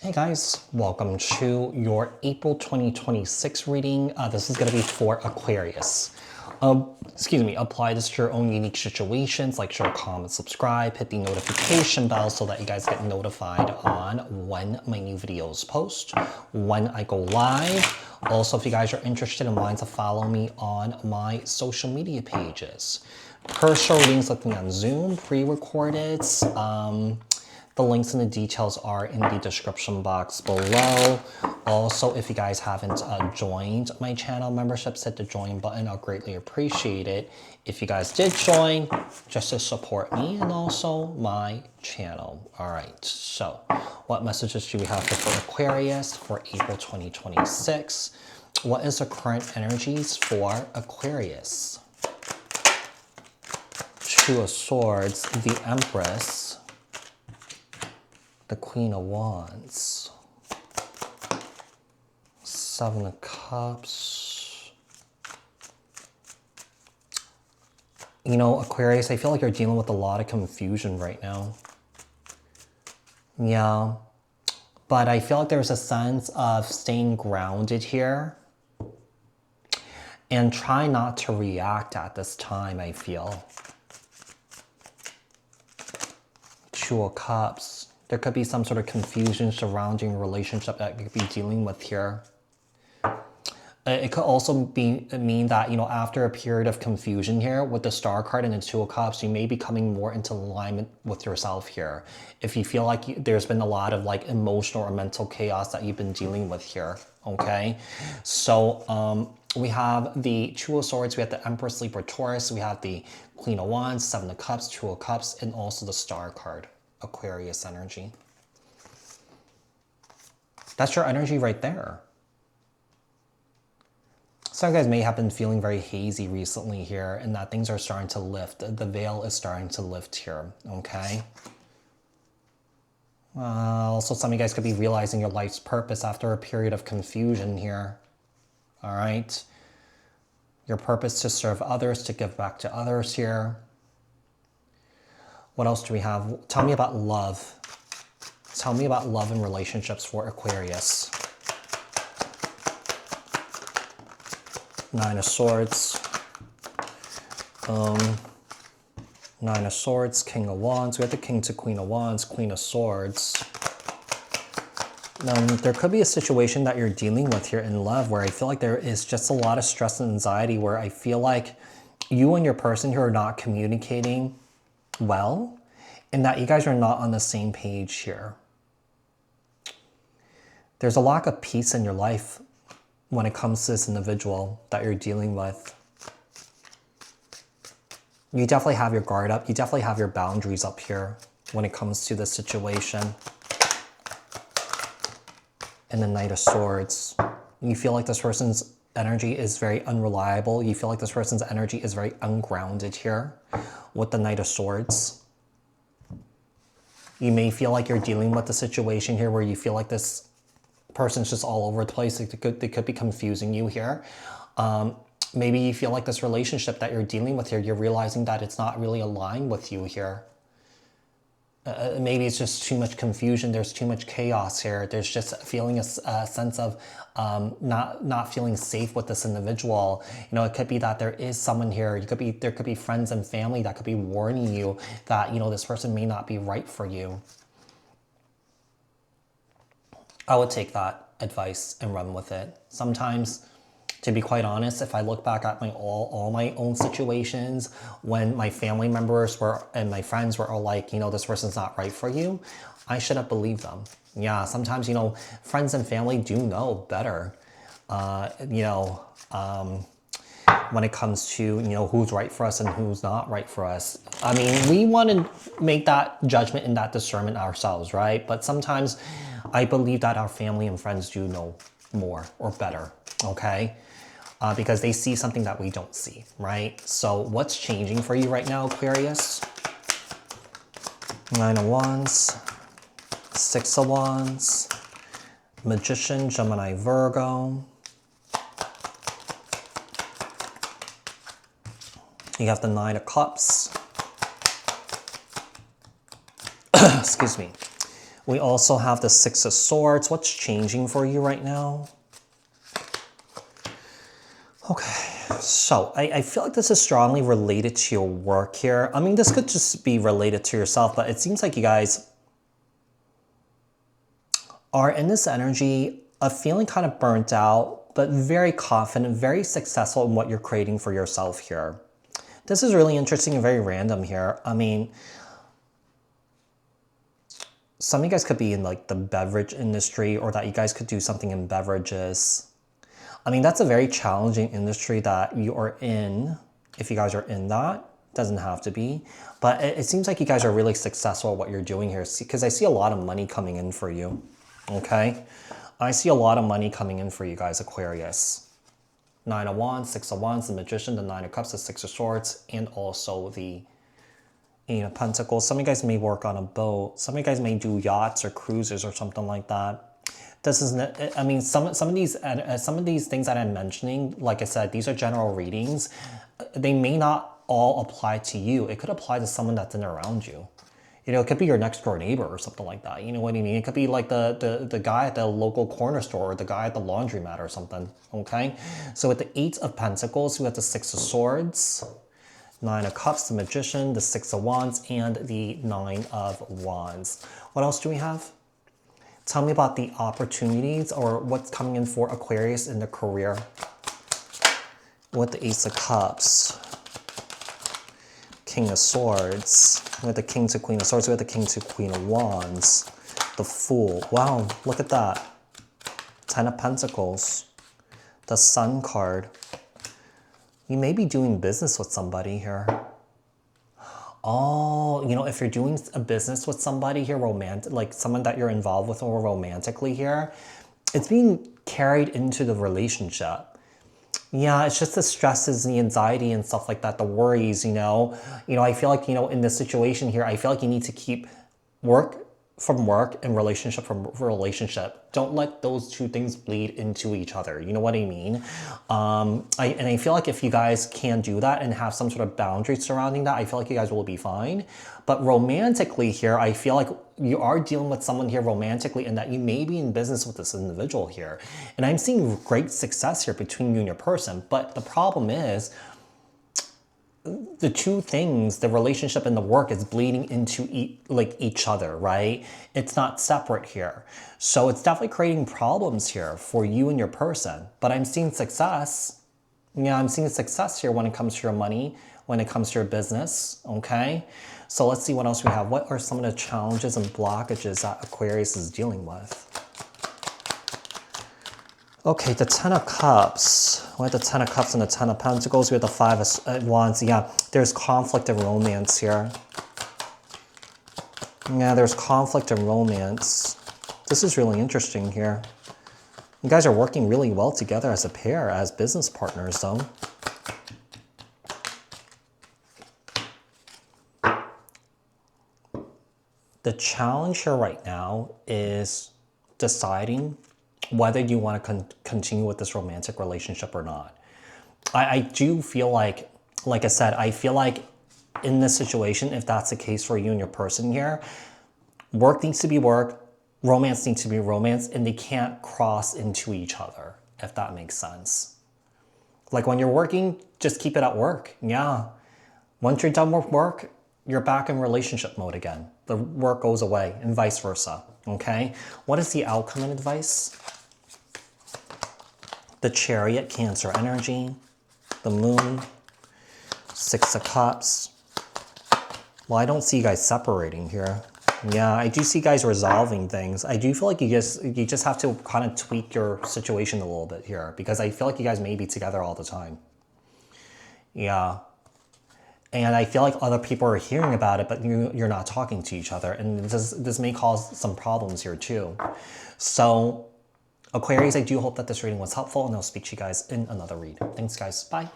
Hey guys, welcome to your April 2026 reading. This is going to be for Aquarius. Apply this to your own unique situations, like share, comment, subscribe, hit the notification bell so that you guys get notified on when my new videos post, when I go live. Also, if you guys are interested in wanting to follow me on my social media pages. Personal readings with me on Zoom, pre-recorded. The links and the details are in the description box below. Also, if you guys haven't joined my channel memberships, hit the join button. I'll greatly appreciate it if you guys did join, just to support me and also my channel. All right, so what messages do we have for Aquarius for April 2026? What is the current energies for Aquarius? Two of Swords, the Empress, the Queen of Wands, Seven of Cups. You know, Aquarius, I feel like you're dealing with a lot of confusion right now. Yeah, but I feel like there's a sense of staying grounded here and try not to react at this time, I feel. Two of Cups. There could be some sort of confusion surrounding a relationship that you could be dealing with here. It could also mean that, you know, after a period of confusion here with the Star card and the Two of Cups, you may be coming more into alignment with yourself here. If you feel like there's been a lot of like emotional or mental chaos that you've been dealing with here, okay? So we have the Two of Swords, we have the Empress, Libra, Taurus, we have the Queen of Wands, Seven of Cups, Two of Cups, and also the Star card. Aquarius energy. That's your energy right there. Some guys may have been feeling very hazy recently here and that things are starting to lift. The veil is starting to lift here, okay? Also, some of you guys could be realizing your life's purpose after a period of confusion here, all right? Your purpose to serve others, to give back to others here. What else do we have? Tell me about love. Tell me about love and relationships for Aquarius. Nine of Swords. Nine of Swords, King of Wands. We have the King to Queen of Wands, Queen of Swords. There could be a situation that you're dealing with here in love where I feel like there is just a lot of stress and anxiety where I feel like you and your person here are not communicating well, and that you guys are not on the same page here. There's a lack of peace in your life when it comes to this individual that you're dealing with. You definitely have your guard up. You definitely have your boundaries up here when it comes to this situation. And the Knight of Swords. You feel like this person's energy is very unreliable. You feel like this person's energy is very ungrounded here with the Knight of Swords. You may feel like you're dealing with a situation here where you feel like this person's just all over the place. They could be confusing you here. Maybe you feel like this relationship that you're dealing with here, you're realizing that it's not really aligned with you here. Maybe it's just too much confusion. There's too much chaos here. There's just feeling a sense of not feeling safe with this individual. You know, it could be that there is someone here. There could be friends and family that could be warning you that, you know, this person may not be right for you. I would take that advice and run with it. Sometimes, to be quite honest, if I look back at all my own situations when my family members and my friends were all like, you know, this person's not right for you, I should have believed them. Yeah, sometimes, you know, friends and family do know better, when it comes to, you know, who's right for us and who's not right for us. I mean, we want to make that judgment and that discernment ourselves, right? But sometimes I believe that our family and friends do know more or better, okay? Because they see something that we don't see, right? So what's changing for you right now, Aquarius? Nine of Wands, Six of Wands, Magician, Gemini, Virgo. You have the Nine of Cups. Excuse me. We also have the Six of Swords. What's changing for you right now? Okay, so I feel like this is strongly related to your work here. I mean, this could just be related to yourself, but it seems like you guys are in this energy of feeling kind of burnt out, but very confident, very successful in what you're creating for yourself here. This is really interesting and very random here. I mean, some of you guys could be in like the beverage industry, or that you guys could do something in beverages. I mean, that's a very challenging industry that you are in. If you guys are in that, doesn't have to be, but it seems like you guys are really successful at what you're doing here, because I see a lot of money coming in for you. Okay, I see a lot of money coming in for you guys, Aquarius. Nine of Wands, Six of Wands, the Magician, the Nine of Cups, the Six of Swords, and also the Eight of Pentacles. Some of you guys may work on a boat. Some of you guys may do yachts or cruises or something like that. This isn't, I mean, some of these things that I'm mentioning, like I said, these are general readings. They may not all apply to you. It could apply to someone that's in around you. You know, it could be your next door neighbor or something like that. You know what I mean? It could be like the guy at the local corner store, or the guy at the laundromat or something, okay? So with the Eight of Pentacles, we have the Six of Swords, Nine of Cups, the Magician, the Six of Wands, and the Nine of Wands. What else do we have? Tell me about the opportunities, or what's coming in for Aquarius in the career. With the Ace of Cups, King of Swords, with the King to Queen of Swords, with the King to Queen of Wands, the Fool. Wow, look at that. Ten of Pentacles, the Sun card. You may be doing business with somebody here. Oh, you know, if you're doing a business with somebody here, romantic, like someone that you're involved with or romantically here, it's being carried into the relationship. Yeah, it's just the stresses and the anxiety and stuff like that, the worries, you know. I feel like, you know, in this situation here, I feel like you need to keep work from work and relationship from relationship. Don't let those two things bleed into each other. You know what I mean? I feel like if you guys can do that and have some sort of boundary surrounding that, I feel like you guys will be fine. But romantically here, I feel like you are dealing with someone here romantically, and that you may be in business with this individual here. And I'm seeing great success here between you and your person. But the problem is, the two things, the relationship and the work, is bleeding into each other, right? It's not separate here. So it's definitely creating problems here for you and your person. But I'm seeing success. Yeah, I'm seeing success here when it comes to your money, when it comes to your business, okay? So let's see what else we have. What are some of the challenges and blockages that Aquarius is dealing with? Okay, the Ten of Cups. We have the Ten of Cups and the Ten of Pentacles. We have the Five of Wands. Yeah, there's conflict and romance here. Yeah, there's conflict and romance. This is really interesting here. You guys are working really well together as a pair, as business partners, though. The challenge here right now is deciding whether you want to continue with this romantic relationship or not. I do feel like I said, I feel like in this situation, if that's the case for you and your person here, work needs to be work, romance needs to be romance, and they can't cross into each other, if that makes sense. Like when you're working, just keep it at work. Yeah. Once you're done with work, you're back in relationship mode again. The work goes away and vice versa. Okay. What is the outcome and advice? The Chariot, Cancer energy, the Moon, Six of Cups. Well, I don't see you guys separating here. Yeah, I do see you guys resolving things. I do feel like you just have to kind of tweak your situation a little bit here, because I feel like you guys may be together all the time. Yeah. And I feel like other people are hearing about it, but you're not talking to each other. And this may cause some problems here too. So Aquarius, I do hope that this reading was helpful, and I'll speak to you guys in another read. Thanks, guys. Bye.